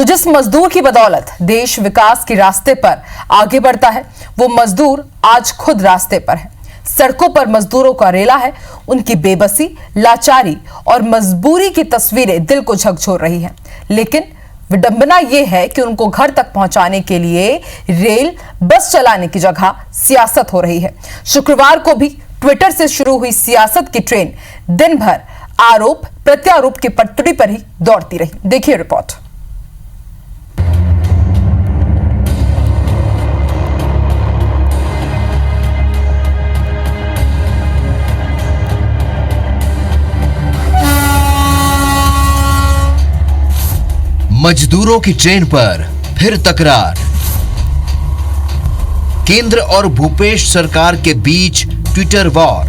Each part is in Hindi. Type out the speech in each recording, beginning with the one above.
तो जिस मजदूर की बदौलत देश विकास के रास्ते पर आगे बढ़ता है, वो मजदूर आज खुद रास्ते पर है। सड़कों पर मजदूरों का रेला है। उनकी बेबसी, लाचारी और मजबूरी की तस्वीरें दिल को झकझोर रही हैं। लेकिन विडंबना यह है कि उनको घर तक पहुंचाने के लिए रेल, बस चलाने की जगह सियासत हो रही है। शुक्रवार को भी ट्विटर से शुरू हुई सियासत की ट्रेन दिन भर आरोप प्रत्यारोप की पटरी पर ही दौड़ती रही। देखिए रिपोर्ट। मजदूरों की ट्रेन पर फिर तकरार। केंद्र और भूपेश सरकार के बीच ट्विटर वॉर।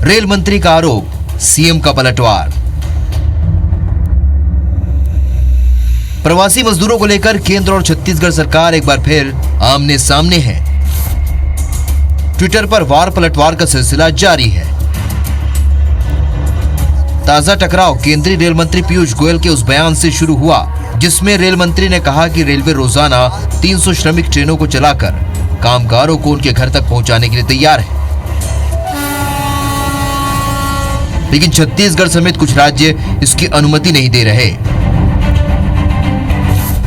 रेल मंत्री का आरोप, सीएम का पलटवार। प्रवासी मजदूरों को लेकर केंद्र और छत्तीसगढ़ सरकार एक बार फिर आमने सामने है। ट्विटर पर वार पलटवार का सिलसिला जारी है। ताजा टकराव केंद्रीय रेल मंत्री पीयूष गोयल के उस बयान से शुरू हुआ जिसमें रेल मंत्री ने कहा कि रेलवे रोजाना 300 श्रमिक ट्रेनों को चलाकर कामगारों को उनके घर तक पहुंचाने के लिए तैयार है। लेकिन छत्तीसगढ़ समेत कुछ राज्य इसकी अनुमति नहीं दे रहे।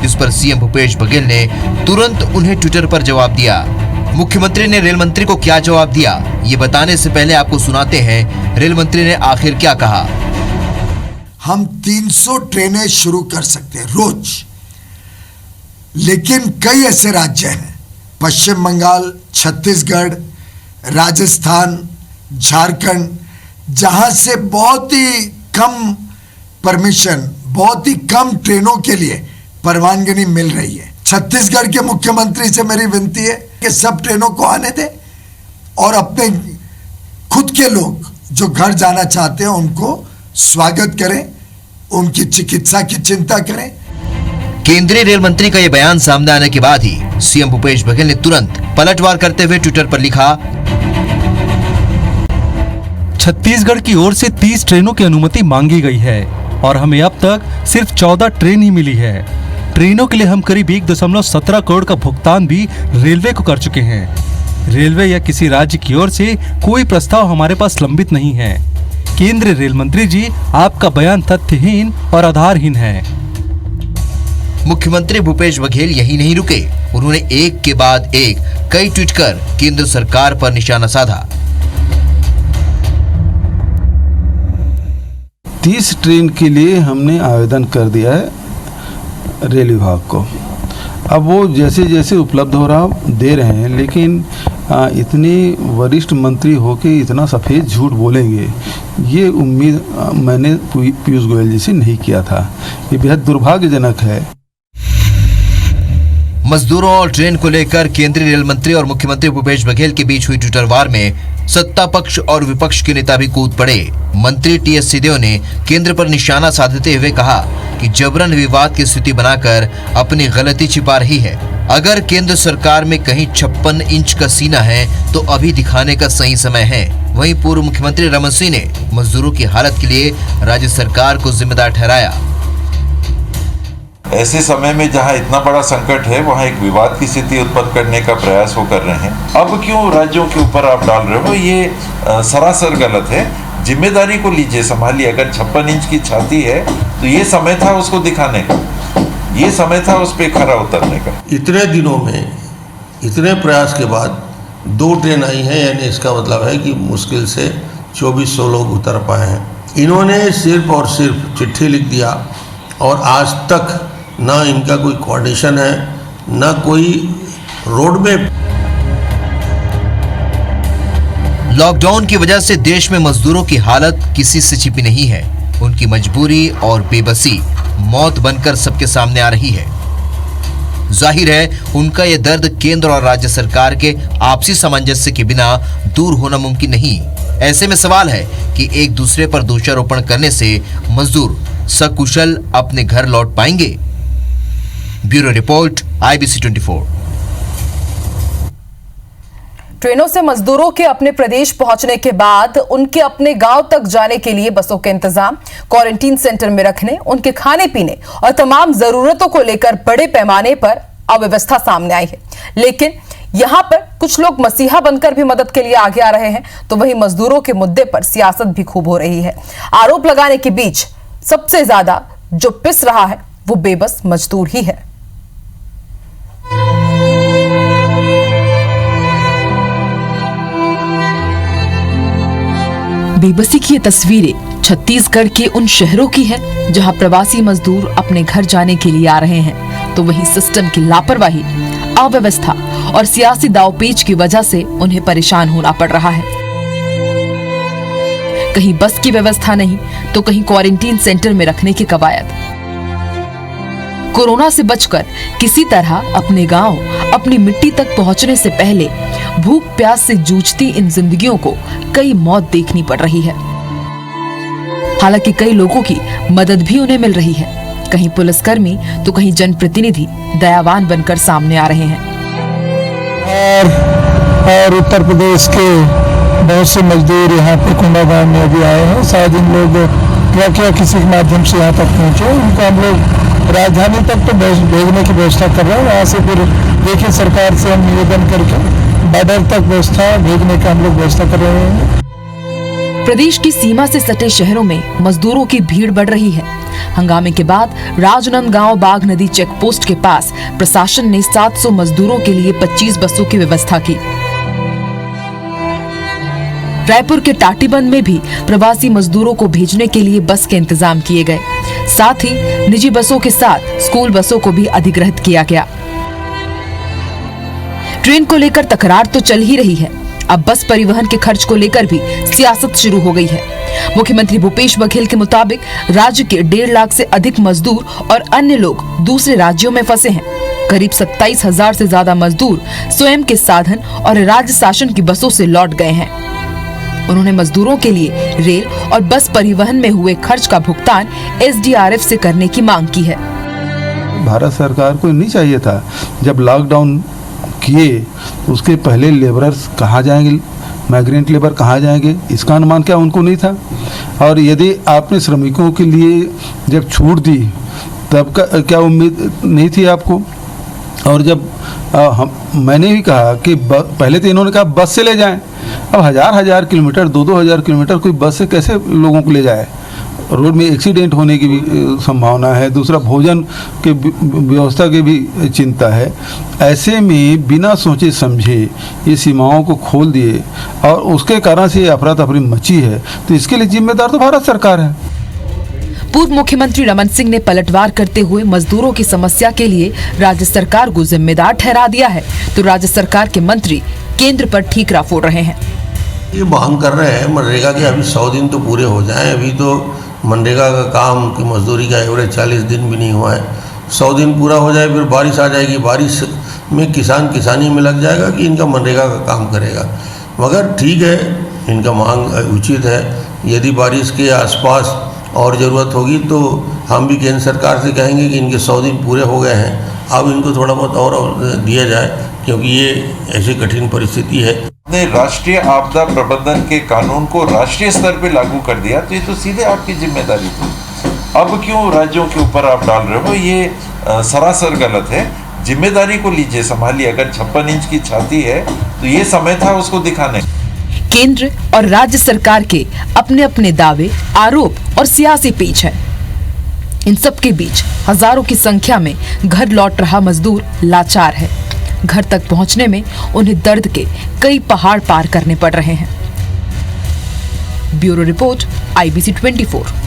इस पर सीएम भूपेश बघेल ने तुरंत उन्हें ट्विटर पर जवाब दिया। मुख्यमंत्री ने रेल मंत्री को क्या जवाब दिया, ये बताने से पहले आपको सुनाते हैं रेल मंत्री ने आखिर क्या कहा। हम 300 ट्रेनें शुरू कर सकते हैं रोज, लेकिन कई ऐसे राज्य हैं, पश्चिम बंगाल, छत्तीसगढ़, राजस्थान, झारखंड, जहां से बहुत ही कम परमिशन, बहुत ही कम ट्रेनों के लिए परवानगी मिल रही है। छत्तीसगढ़ के मुख्यमंत्री से मेरी विनती है कि सब ट्रेनों को आने दें और अपने खुद के लोग जो घर जाना चाहते हैं उनको स्वागत करें, उनकी चिकित्सा की चिंता करें। केंद्रीय रेल मंत्री का यह बयान सामने आने के बाद ही सीएम भूपेश बघेल ने तुरंत पलटवार करते हुए ट्विटर पर लिखा, छत्तीसगढ़ की ओर से 30 ट्रेनों की अनुमति मांगी गई है और हमें अब तक सिर्फ 14 ट्रेन ही मिली है। ट्रेनों के लिए हम करीब 1.17 करोड़ का भुगतान भी रेलवे को कर चुके हैं। रेलवे या किसी राज्य की ओर से कोई प्रस्ताव हमारे पास लंबित नहीं है। केंद्रीय रेल मंत्री जी, आपका बयान तथ्यहीन और आधारहीन है। मुख्यमंत्री भूपेश बघेल यही नहीं रुके, उन्होंने एक के बाद एक कई ट्वीट कर केंद्र सरकार पर निशाना साधा। 30 ट्रेन के लिए हमने आवेदन कर दिया है रेल विभाग को। अब वो जैसे जैसे उपलब्ध हो रहा दे रहे हैं, लेकिन इतने वरिष्ठ मंत्री होके इतना सफ़ेद झूठ बोलेंगे, ये उम्मीद मैंने पीयूष गोयल जी से नहीं किया था। ये बेहद दुर्भाग्यजनक है। मजदूरों और ट्रेन को लेकर केंद्रीय रेल मंत्री और मुख्यमंत्री भूपेश बघेल के बीच हुई ट्विटर वार में सत्ता पक्ष और विपक्ष के नेता भी कूद पड़े। मंत्री टीएस सिंहदेव ने केंद्र पर निशाना साधते हुए कहा कि जबरन विवाद की स्थिति बनाकर अपनी गलती छिपा रही है। अगर केंद्र सरकार में कहीं 56 इंच का सीना है तो अभी दिखाने का सही समय है। वहीं पूर्व मुख्यमंत्री रमन सिंह ने मजदूरों की हालत के लिए राज्य सरकार को जिम्मेदार ठहराया। ऐसे समय में जहां इतना बड़ा संकट है वहां एक विवाद की स्थिति उत्पन्न करने का प्रयास वो कर रहे हैं। अब क्यों राज्यों के ऊपर आप डाल रहे हो, ये सरासर गलत है। जिम्मेदारी को लीजिए, संभालिए। अगर 56 इंच की छाती है तो ये समय था उसको दिखाने का, ये समय था उस पर खरा उतरने का। इतने दिनों में इतने प्रयास के बाद 2 ट्रेन आई हैं, यानी इसका मतलब है कि मुश्किल से 2400 लोग उतर पाए हैं। इन्होंने सिर्फ और सिर्फ चिट्ठी लिख दिया और आज तक ना इनका कोई कोऑर्डिनेशन है, ना कोई रोड मैप। लॉकडाउन की वजह से देश में मजदूरों की हालत किसी से छिपी नहीं है। उनकी मजबूरी और बेबसी मौत बनकर सबके सामने आ रही है। जाहिर है उनका यह दर्द केंद्र और राज्य सरकार के आपसी सामंजस्य के बिना दूर होना मुमकिन नहीं। ऐसे में सवाल है कि एक दूसरे पर दोषारोपण करने से मजदूर सकुशल अपने घर लौट पाएंगे। Bureau report, IBC 24। ट्रेनों से मजदूरों के अपने प्रदेश पहुंचने के बाद उनके अपने गांव तक जाने के लिए बसों के इंतजाम, क्वारंटीन सेंटर में रखने, उनके खाने पीने और तमाम जरूरतों को लेकर बड़े पैमाने पर अव्यवस्था सामने आई है। लेकिन यहां पर कुछ लोग मसीहा बनकर भी मदद के लिए आगे आ रहे हैं, तो वहीं मजदूरों के मुद्दे पर सियासत भी खूब हो रही है। आरोप लगाने के बीच सबसे ज्यादा जो पिस रहा है वो बेबस मजदूर ही है। बेबसी की ये तस्वीरें छत्तीसगढ़ के उन शहरों की है जहां प्रवासी मजदूर अपने घर जाने के लिए आ रहे हैं, तो वहीं सिस्टम की लापरवाही, अव्यवस्था और सियासी दावपेच की वजह से उन्हें परेशान होना पड़ रहा है। कहीं बस की व्यवस्था नहीं तो कहीं क्वारंटीन सेंटर में रखने की कवायद। कोरोना से बचकर किसी तरह अपने गांव, अपनी मिट्टी तक पहुंचने से पहले भूख प्यास से जूझती इन जिंदगियों को कई मौत देखनी पड़ रही है। हालांकि कई लोगों की मदद भी उन्हें मिल रही है। कहीं पुलिसकर्मी तो कहीं जनप्रतिनिधि दयावान बनकर सामने आ रहे हैं। और उत्तर प्रदेश के बहुत से मजदूर यहाँ पे कोंडागांव में अभी आए हैं। शायद इन लोग क्या किसी के माध्यम से यहाँ तक पहुँचे, उनको हम लोग राजधानी तक तो भेजने की व्यवस्था कर रहे हैं। वहाँ से फिर देखिए सरकार से हम निवेदन करके बॉर्डर तक व्यवस्था भेजने का हम लोग व्यवस्था कर रहे हैं। प्रदेश की सीमा से सटे शहरों में मजदूरों की भीड़ बढ़ रही है। हंगामे के बाद राजनांदगांव बाघ नदी चेक पोस्ट के पास प्रशासन ने 700 मजदूरों के लिए 25 बसों की व्यवस्था की। रायपुर के टाटीबंध में भी प्रवासी मजदूरों को भेजने के लिए बस के इंतजाम किए गए। साथ ही निजी बसों के साथ स्कूल बसों को भी अधिग्रहित किया गया। ट्रेन को लेकर तकरार तो चल ही रही है, अब बस परिवहन के खर्च को लेकर भी सियासत शुरू हो गई है। मुख्यमंत्री भूपेश बघेल के मुताबिक राज्य के 1.5 लाख से अधिक मजदूर और अन्य लोग दूसरे राज्यों में फंसे हैं। करीब 27,000 से ज्यादा मजदूर स्वयं के साधन और राज्य शासन की बसों से लौट गए हैं। उन्होंने मजदूरों के लिए रेल और बस परिवहन में हुए खर्च का भुगतान SDRF से करने की मांग की है। भारत सरकार को नहीं चाहिए था जब लॉकडाउन किए उसके पहले लेबरर्स कहाँ जाएंगे, माइग्रेंट लेबर कहाँ जाएंगे, इसका अनुमान क्या उनको नहीं था। और यदि आपने श्रमिकों के लिए जब छूट दी तब का क्या उम्मीद नहीं थी आपको। और जब मैंने भी कहा कि पहले तो इन्होंने कहा बस से ले जाएं, अब हज़ार किलोमीटर 2,000 किलोमीटर कोई बस से कैसे लोगों को ले जाए। रोड में एक्सीडेंट होने की भी संभावना है, दूसरा भोजन के व्यवस्था की भी चिंता है। ऐसे में बिना सोचे समझे ये सीमाओं को खोल दिए और उसके कारण से अफरा तफरी मची है, तो इसके लिए जिम्मेदार तो भारत सरकार है। पूर्व मुख्यमंत्री रमन सिंह ने पलटवार करते हुए मजदूरों की समस्या के लिए राज्य सरकार को जिम्मेदार ठहरा दिया है, तो राज्य सरकार के मंत्री केंद्र पर ठीकरा फोड़ रहे हैं। ये मांग कर रहे हैं मनरेगा के अभी 100 दिन तो पूरे हो जाएं। अभी तो मनरेगा का काम की मजदूरी का एवरेज 40 दिन भी नहीं हुआ है। 100 दिन पूरा हो जाए फिर बारिश आ जाएगी, बारिश में किसान किसानी में लग जाएगा कि इनका मनरेगा का काम करेगा। मगर ठीक है, इनका मांग उचित है। यदि बारिश के आसपास और ज़रूरत होगी तो हम भी केंद्र सरकार से कहेंगे कि इनके 100 दिन पूरे हो गए हैं, अब इनको थोड़ा बहुत और दिया जाए, क्योंकि ये ऐसी कठिन परिस्थिति है। ने राष्ट्रीय आपदा प्रबंधन के कानून को राष्ट्रीय स्तर पे लागू कर दिया, तो ये तो सीधे आपकी जिम्मेदारी थी। अब क्यों राज्यों के ऊपर आप डाल रहे हो, ये सरासर गलत है। जिम्मेदारी को लीजिए, संभालिए। अगर 56 इंच की छाती है तो ये समय था उसको दिखाने। केंद्र और राज्य सरकार के अपने अपने दावे, आरोप और सियासी पेच है। इन सब के बीच हजारों की संख्या में घर लौट रहा मजदूर लाचार है। घर तक पहुंचने में उन्हें दर्द के कई पहाड़ पार करने पड़ रहे हैं। Bureau report, IBC 24।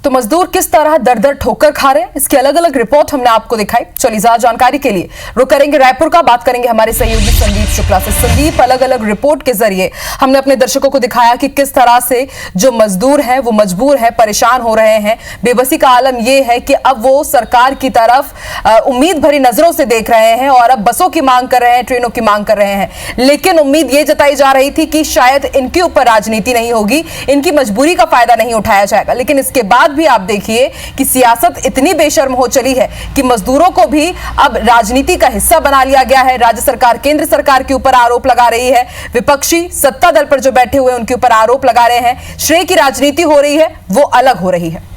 तो मजदूर किस तरह दर दर ठोकर खा रहे हैं, इसकी अलग अलग रिपोर्ट हमने आपको दिखाई। चलिए ज्यादा जानकारी के लिए रुक करेंगे रायपुर का, बात करेंगे हमारे सहयोगी संदीप शुक्ला से। संदीप, अलग अलग रिपोर्ट के जरिए हमने अपने दर्शकों को दिखाया कि किस तरह से जो मजदूर हैं वो मजबूर है, परेशान हो रहे हैं। बेबसी का आलम यह है कि अब वो सरकार की तरफ उम्मीद भरी नजरों से देख रहे हैं और अब बसों की मांग कर रहे हैं, ट्रेनों की मांग कर रहे हैं। लेकिन उम्मीद ये जताई जा रही थी कि शायद इनके ऊपर राजनीति नहीं होगी, इनकी मजबूरी का फायदा नहीं उठाया जाएगा। लेकिन इसके बाद बाद भी आप देखिए कि सियासत इतनी बेशर्म हो चली है कि मजदूरों को भी अब राजनीति का हिस्सा बना लिया गया है। राज्य सरकार केंद्र सरकार के ऊपर आरोप लगा रही है, विपक्षी सत्ता दल पर जो बैठे हुए उनके ऊपर आरोप लगा रहे हैं। श्रेय की राजनीति हो रही है, वो अलग हो रही है।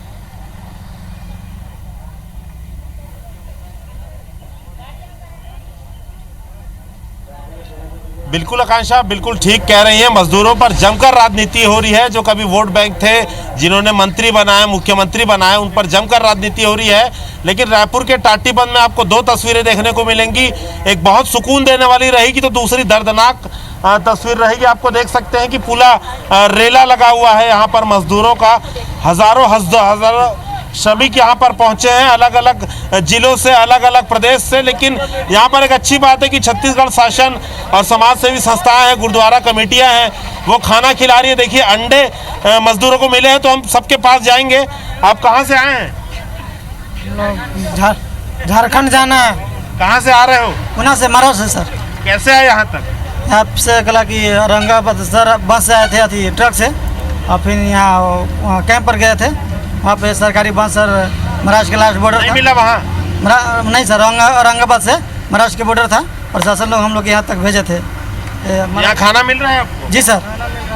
बिल्कुल आकांक्षा, बिल्कुल ठीक कह रही हैं। मजदूरों पर जमकर राजनीति हो रही है। जो कभी वोट बैंक थे, जिन्होंने मंत्री बनाए, मुख्यमंत्री बनाए, उन पर जमकर राजनीति हो रही है। लेकिन रायपुर के टाटीबंध में आपको दो तस्वीरें देखने को मिलेंगी। एक बहुत सुकून देने वाली रहेगी तो दूसरी दर्दनाक तस्वीर रहेगी। आपको देख सकते हैं कि पूरा रेला लगा हुआ है यहाँ पर मजदूरों का। हजारों श्रमिक यहाँ पर पहुंचे हैं अलग अलग जिलों से, अलग अलग प्रदेश से। लेकिन यहाँ पर एक अच्छी बात है कि छत्तीसगढ़ शासन और समाज सेवी संस्थाएं हैं, गुरुद्वारा कमेटियां हैं, वो खाना खिला रही है। देखिए अंडे मजदूरों को मिले हैं, तो हम सबके पास जाएंगे। आप कहाँ से आए हैं? झारखंड जाना है। कहाँ से आ रहे हो? पुणे से, मरो से सर। कैसे आए यहाँ तक? यहाँ से कला की औरंगाबाद सर बस से आए थे, अथी ट्रक से, और फिर यहाँ कैंप पर गए थे। वहाँ पे सरकारी बस सर महाराष्ट्र के लास्ट बॉर्डर नहीं मिला वहाँ? नहीं सर, औरंगाबाद से महाराष्ट्र के बॉर्डर था। प्रशासन लोग हम लोग यहाँ तक भेजे थे। यहाँ खाना मिल रहा है आपको? जी सर।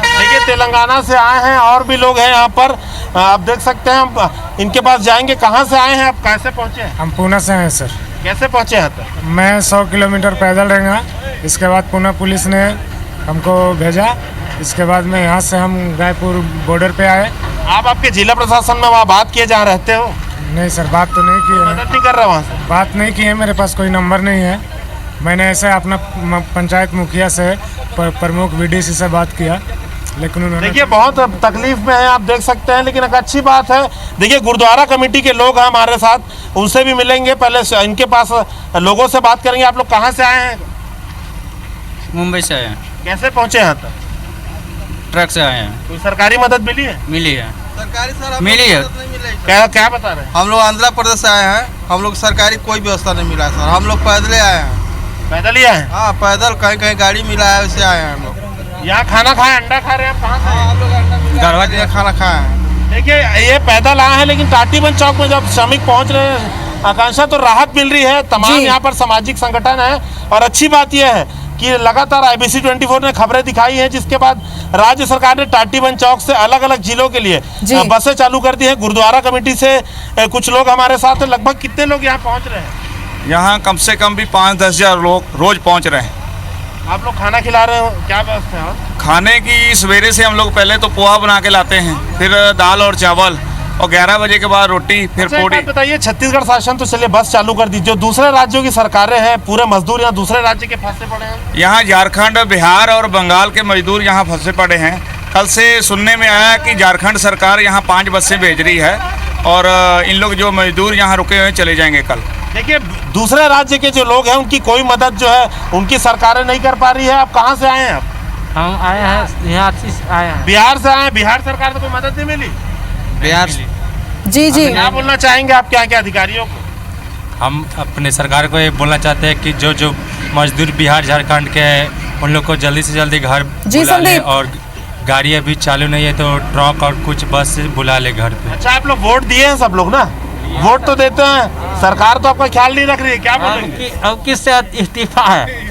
देखिए तेलंगाना से आए हैं और भी लोग हैं यहाँ पर, आप देख सकते हैं। हम इनके पास जाएंगे। कहाँ से आए हैं आप, कैसे पहुँचे? हम पुणे से हैं सर। कैसे पहुँचे यहाँ तक? मैं 100 किलोमीटर पैदल रहेंगा। इसके बाद पुणे पुलिस ने हमको भेजा। इसके बाद में यहाँ से हम रायपुर बॉर्डर पे आए। आप आपके जिला प्रशासन में वहाँ बात किए, जहाँ रहते हो? नहीं सर, बात तो नहीं की है। मदद नहीं कर रहा वहाँ से? बात नहीं की है, मेरे पास कोई नंबर नहीं है। मैंने ऐसे अपना पंचायत मुखिया से, प्रमुख VDC से बात किया, लेकिन उन्होंने देखिए बहुत तकलीफ में है, आप देख सकते हैं। लेकिन एक अच्छी बात है, देखिए गुरुद्वारा कमेटी के लोग हैं हमारे साथ, उनसे भी मिलेंगे। पहले इनके पास लोगों से बात करेंगे। आप लोग कहाँ से आए हैं? मुंबई से आए हैं। कैसे पहुँचे यहाँ तक? ट्रक से आए हैं। कोई सरकारी मदद मिली है? मिली है। सरकारी सर मिली है। क्या बता रहे हैं? हम लोग आंध्र प्रदेश से आए हैं। हम लोग सरकारी कोई व्यवस्था नहीं मिला सर। हम लोग पैदल आए हैं। पैदल ही आए हैं? हाँ पैदल, कहीं कहीं गाड़ी मिला है, वैसे आए हैं हम लोग। यहाँ खाना खाए, अंडा खा रहे हैं। आप कहाँ से? हम लोग गढ़वा अंडा खाना खाए हैं। देखिए ये पैदल आए हैं, लेकिन टाटीबंध चौक में जब श्रमिक पहुँच रहे हैं आकांक्षा, तो राहत मिल रही है। तमाम यहाँ पर सामाजिक संगठन है। और अच्छी बात यह है कि लगातार IBC 24 ने खबरें दिखाई हैं, जिसके बाद राज्य सरकार ने टाटीबंध चौक से अलग अलग जिलों के लिए बसें चालू कर दी है। गुरुद्वारा कमेटी से कुछ लोग हमारे साथ हैं। लगभग कितने लोग यहाँ पहुँच रहे हैं? यहाँ कम से कम भी 5-10 हज़ार लोग रोज पहुँच रहे हैं। आप लोग खाना खिला रहे हो, क्या व्यवस्था है? खाने की सवेरे से हम लोग पहले तो पोहा बना के लाते हैं, फिर दाल और चावल, और 11 बजे के बाद रोटी, फिर पूड़ी। बताइए, छत्तीसगढ़ शासन तो चलिए बस चालू कर दी, जो दूसरे राज्यों की सरकारें हैं, पूरे मजदूर यहाँ दूसरे राज्य के फंसे पड़े हैं। यहाँ झारखंड, बिहार और बंगाल के मजदूर यहाँ फंसे पड़े हैं। कल से सुनने में आया कि झारखंड सरकार यहाँ 5 बसें भेज रही है, और इन लोग जो मजदूर यहाँ रुके हुए चले जाएंगे कल। देखिए दूसरे राज्य के जो लोग हैं, उनकी कोई मदद जो है उनकी सरकारें नहीं कर पा रही है। आप कहाँ से आए हैं? हम आए हैं बिहार से आए हैं। बिहार से आए हैं। बिहार सरकार से कोई मदद नहीं मिली? बिहार जी क्या बोलना चाहेंगे आप क्या क्या अधिकारियों को? हम अपने सरकार को ये बोलना चाहते हैं कि जो मजदूर बिहार झारखंड के हैं, उन लोग को जल्दी से जल्दी घर बुला ले, और गाड़ी अभी चालू नहीं है तो ट्रक और कुछ बस से बुला ले घर पे। अच्छा, आप लोग वोट दिए हैं सब लोग ना? वोट तो देते हैं, सरकार तो आपका ख्याल नहीं रख रही है, क्या बोलेंगे? अब किससे इस्तीफा है?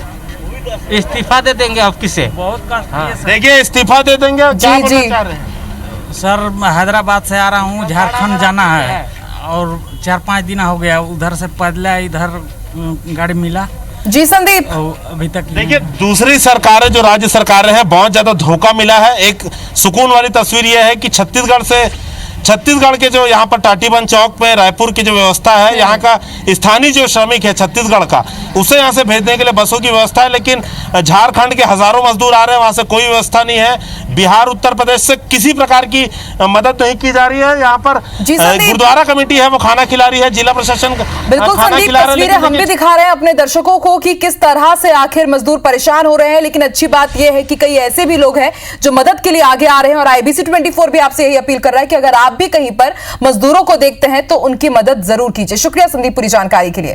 इस्तीफा दे देंगे अब किसे? देखिए इस्तीफा दे देंगे। क्या बोलना चाह रहे हैं? सर मैं हैदराबाद से आ रहा हूँ, झारखंड जाना है, और 4-5 दिन हो गया उधर से पैदल, इधर गाड़ी मिला। जी संदीप, अभी तक देखिए दूसरी सरकारें, जो राज्य सरकारें हैं, बहुत ज्यादा धोखा मिला है। एक सुकून वाली तस्वीर यह है कि छत्तीसगढ़ के जो यहाँ पर टाटीबंध चौक में रायपुर की जो व्यवस्था है, यहाँ का स्थानीय जो श्रमिक है छत्तीसगढ़ का, उसे यहाँ से भेजने के लिए बसों की व्यवस्था है। लेकिन झारखंड के हजारों मजदूर आ रहे हैं, वहाँ से कोई व्यवस्था नहीं है। बिहार, उत्तर प्रदेश से किसी प्रकार की मदद नहीं की जा रही है। यहाँ पर गुरुद्वारा कमेटी है, वो खाना खिला रही है। जिला प्रशासन बिल्कुल संदीप, तस्वीरें हम भी दिखा रहे हैं अपने दर्शकों को कि किस तरह से आखिर मजदूर परेशान हो रहे हैं। लेकिन अच्छी बात यह है कि कई ऐसे भी लोग हैं जो मदद के लिए आगे आ रहे हैं, और IBC 24 भी आपसे यही अपील कर रहा है कि अगर आप भी कहीं पर मजदूरों को देखते हैं तो उनकी मदद जरूर कीजिए। शुक्रिया संदीप पूरी जानकारी के लिए।